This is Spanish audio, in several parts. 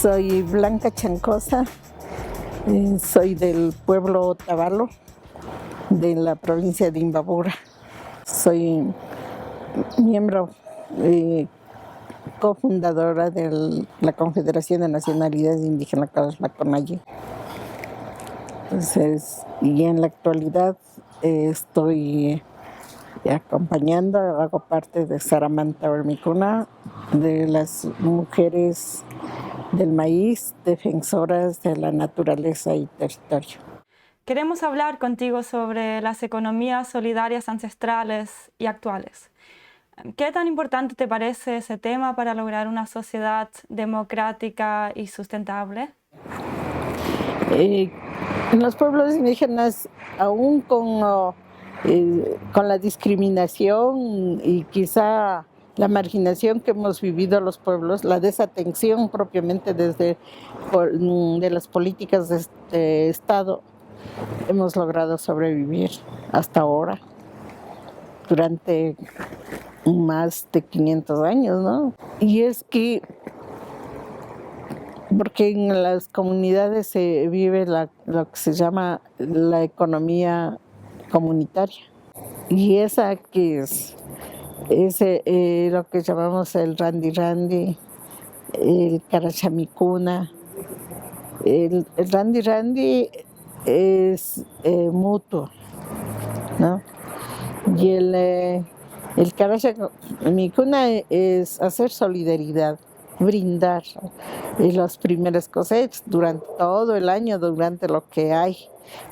Soy Blanca Chancosa, soy del pueblo Otavalo, de la provincia de Imbabura. Soy miembro cofundadora de la Confederación de Nacionalidades Indígenas, la CONAIE. Entonces, y en la actualidad estoy acompañando, hago parte de Saramanta Hormicuna, de las mujeres del maíz, defensoras de la naturaleza y territorio. Queremos hablar contigo sobre las economías solidarias ancestrales y actuales. ¿Qué tan importante te parece ese tema para lograr una sociedad democrática y sustentable? En los pueblos indígenas, aún con la discriminación y quizá la marginación que hemos vivido los pueblos, la desatención propiamente de las políticas de este Estado, hemos logrado sobrevivir hasta ahora, durante más de 500 años, ¿no? Y es que, porque en las comunidades se vive lo que se llama la economía comunitaria. Y esa que es lo que llamamos el Randi Randi, el Carachamicuna. El Randi Randi es mutuo, ¿no? Y el Carachamicuna es hacer solidaridad, brindar las primeras cosechas durante todo el año, durante lo que hay.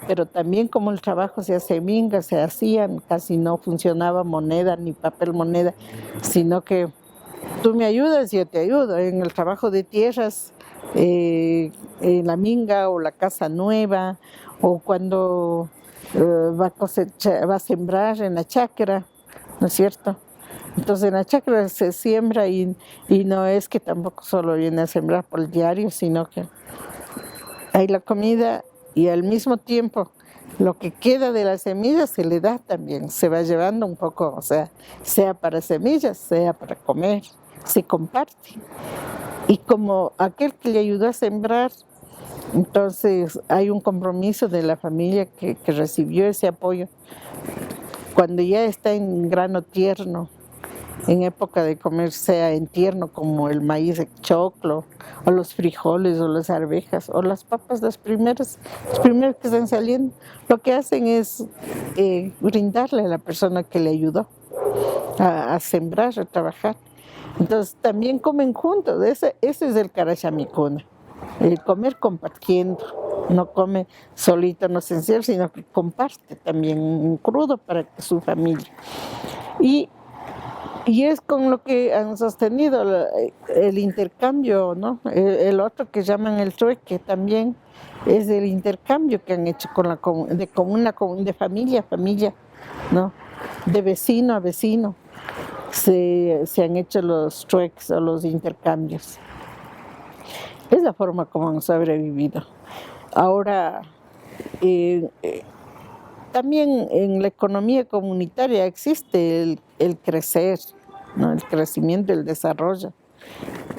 Pero también como el trabajo se hace minga, se hacían, casi no funcionaba moneda ni papel moneda, sino que tú me ayudas, yo te ayudo. En el trabajo de tierras, en la minga o la casa nueva, o cuando va a sembrar en la chacra, ¿no es cierto? Entonces en la chacra se siembra y no es que tampoco solo viene a sembrar por el diario, sino que hay la comida y al mismo tiempo lo que queda de las semillas se le da también, se va llevando un poco, o sea para semillas, sea para comer, se comparte. Y como aquel que le ayudó a sembrar, entonces hay un compromiso de la familia que recibió ese apoyo. Cuando ya está en grano tierno, en época de comer, sea en tierno como el maíz de choclo, o los frijoles, o las arvejas, o las papas, las primeras que están saliendo, lo que hacen es brindarle a la persona que le ayudó a sembrar, a trabajar. Entonces también comen juntos, ese es el Carachamicuna, el comer compartiendo. No come solito, no se encierra, sino que comparte también un crudo para su familia. Y es con lo que han sostenido el intercambio, ¿no? El otro que llaman el trueque también es el intercambio que han hecho de familia a familia, ¿no? De vecino a vecino se han hecho los trueques o los intercambios. Es la forma como han sobrevivido. Ahora, también en la economía comunitaria existe el crecer, ¿no? El crecimiento, el desarrollo.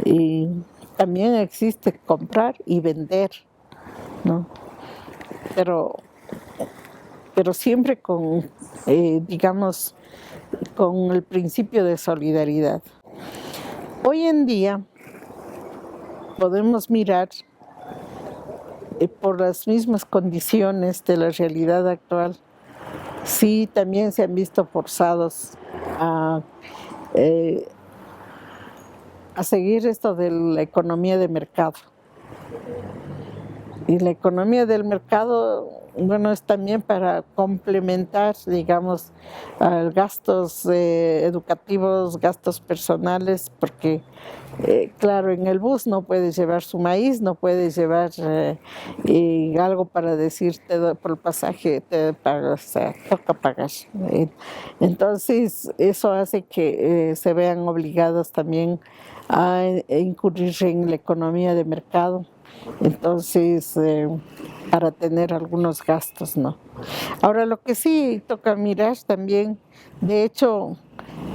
Y también existe comprar y vender, ¿no? Pero siempre con, digamos, con el principio de solidaridad. Hoy en día podemos mirar por las mismas condiciones de la realidad actual, sí también se han visto forzados a seguir esto de la economía de mercado. Y la economía del mercado, bueno, es también para complementar, digamos, gastos educativos, gastos personales, porque, claro, en el bus no puedes llevar su maíz, no puedes llevar algo para decirte por el pasaje, te pagas, o sea, toca pagar. Entonces, eso hace que se vean obligados también a incurrir en la economía de mercado. Entonces, para tener algunos gastos, ¿no? Ahora, lo que sí toca mirar también, de hecho,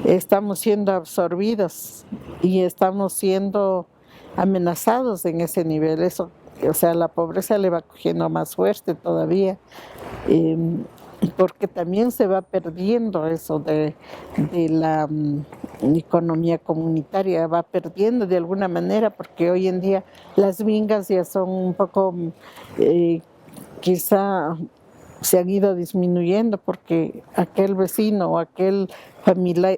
estamos siendo absorbidos y estamos siendo amenazados en ese nivel. Eso, o sea, la pobreza le va cogiendo más fuerte todavía. Porque también se va perdiendo eso de la economía comunitaria, va perdiendo de alguna manera, porque hoy en día las mingas ya son un poco, quizá se han ido disminuyendo porque aquel vecino o aquel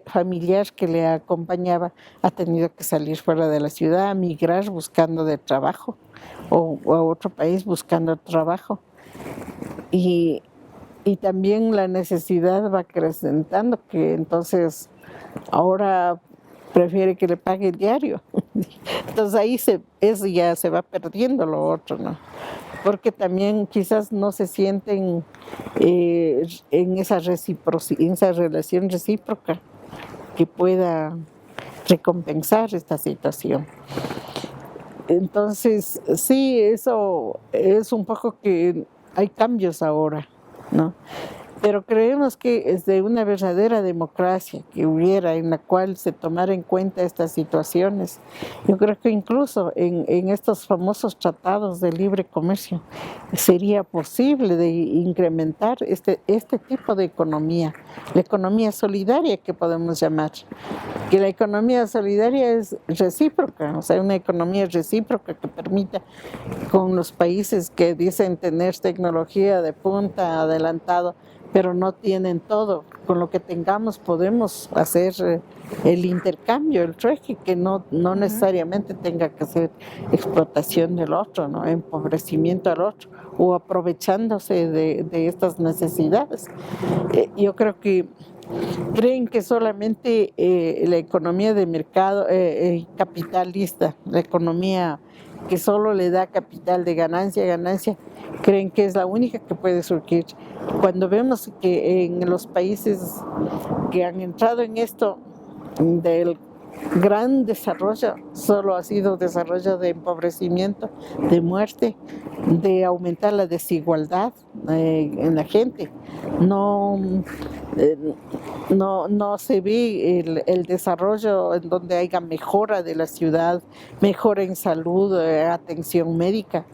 familiar que le acompañaba ha tenido que salir fuera de la ciudad, migrar buscando de trabajo o a otro país buscando trabajo. Y también la necesidad va acrecentando, que entonces ahora prefiere que le pague diario. Entonces ahí eso ya se va perdiendo lo otro, ¿no? Porque también quizás no se sienten en esa relación recíproca que pueda recompensar esta situación. Entonces, sí, eso es un poco que hay cambios ahora, ¿no? Pero creemos que es de una verdadera democracia que hubiera en la cual se tomara en cuenta estas situaciones. Yo creo que incluso en estos famosos tratados de libre comercio sería posible de incrementar este tipo de economía, la economía solidaria que podemos llamar. Que la economía solidaria es recíproca, o sea, una economía recíproca que permita con los países que dicen tener tecnología de punta, adelantado, pero no tienen todo. Con lo que tengamos podemos hacer el intercambio, el trueque, que no necesariamente tenga que ser explotación del otro, ¿no? Empobrecimiento al otro o aprovechándose de estas necesidades. Yo creo que creen que solamente la economía de mercado capitalista, la economía que solo le da capital de ganancia a ganancia, creen que es la única que puede surgir. Cuando vemos que en los países que han entrado en esto del gran desarrollo, solo ha sido desarrollo de empobrecimiento, de muerte, de aumentar la desigualdad en la gente. No se ve el desarrollo en donde haya mejora de la ciudad, mejora en salud, atención médica.